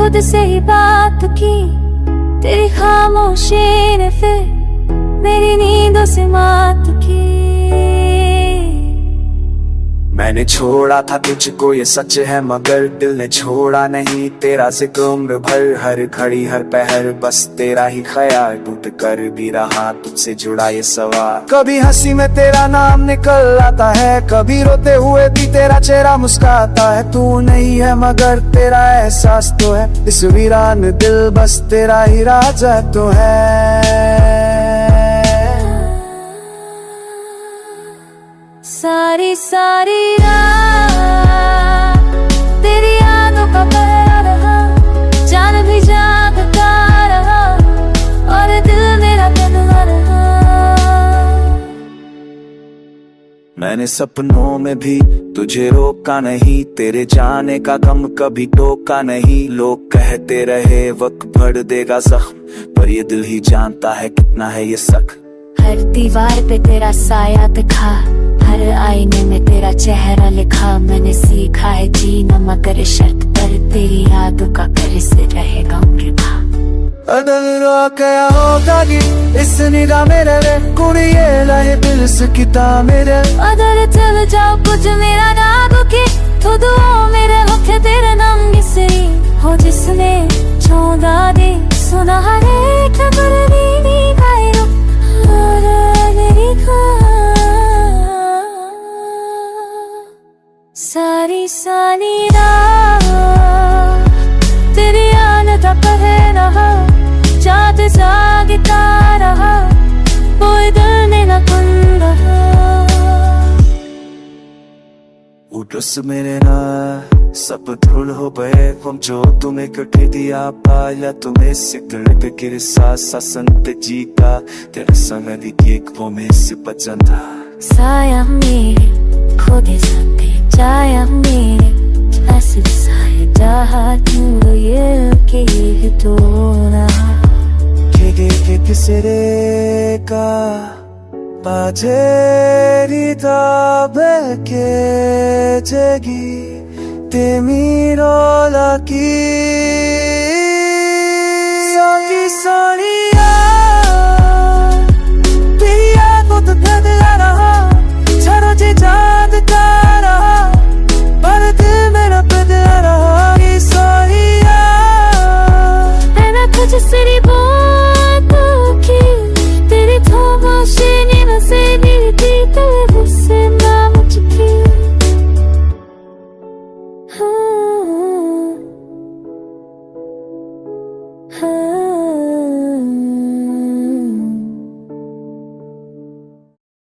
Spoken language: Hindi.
खुद से ही बात की, तेरी खामोशी ने फिर मेरी नींदों से मात की। मैंने छोड़ा था तुझको ये सच है, मगर दिल ने छोड़ा नहीं तेरा जिक्र उम्र भर। हर घड़ी हर पहर बस तेरा ही ख्याल, टूट कर भी रहा तुझसे जुड़ा ये सवाल। कभी हंसी में तेरा नाम निकल आता है, कभी रोते हुए भी तेरा चेहरा मुस्कुराता है। तू नहीं है मगर तेरा एहसास तो है, इस वीरान दिल बस तेरा ही राजा तो है। सारी सारी रात तेरी यादों का पहरा रहा, जान भी जागता रहा और दिल मेरा बंधा रहा। मैंने सपनों में भी तुझे रोका नहीं, तेरे जाने का गम कभी टोका नहीं। लोग कहते रहे वक्त भर देगा जख्म, पर ये दिल ही जानता है कितना है ये सख्त। हर दीवार पे तेरा साया दिखा, हर आईने में तेरा चेहरा लिखा। मैंने सीखा है जीना मगर शर्त पर, तेरी यादों का कैसे रहेगा उम्र भर। अदल रो क्या होगा कि इस निगाह मेरे रे कुड़िए लाए दिल से किता मेरे। अदर चल जाओ कुछ मेरा ना दुखी, तो दुआ मेरे होके तेरे नाम किसरी हो जिसने चौंदा दे सुनहरे खबर नी गायरो और मेरी सारी सारी रात तेरी याद का पहरा रहा, जात जागता रहा कोई दिल में न कुन रहा। उठस मेरे ना सब धुल हो गए हम, जो तुम्हें कटे दिया पाया तुम्हें सिकड़ पे किरसा सा संत जी का। तेरा संग एक वो में से पचंदा Sayang मेरे खोदे जाते जाया मेरे, ऐसे साए jahat ये तो ना के किसरे का बाजेरी ताबे के जगी तेमीरो लकी साकी साड़िया पिया को तो बदला रहा, छड़ो जी चांद का रहा पर दिल मेरा बदला रहा। ये साड़िया है ना कुछ सिरी बातों की, तेरी खामोशी ने से मिलती तो उससे नाम चुकी। हाँ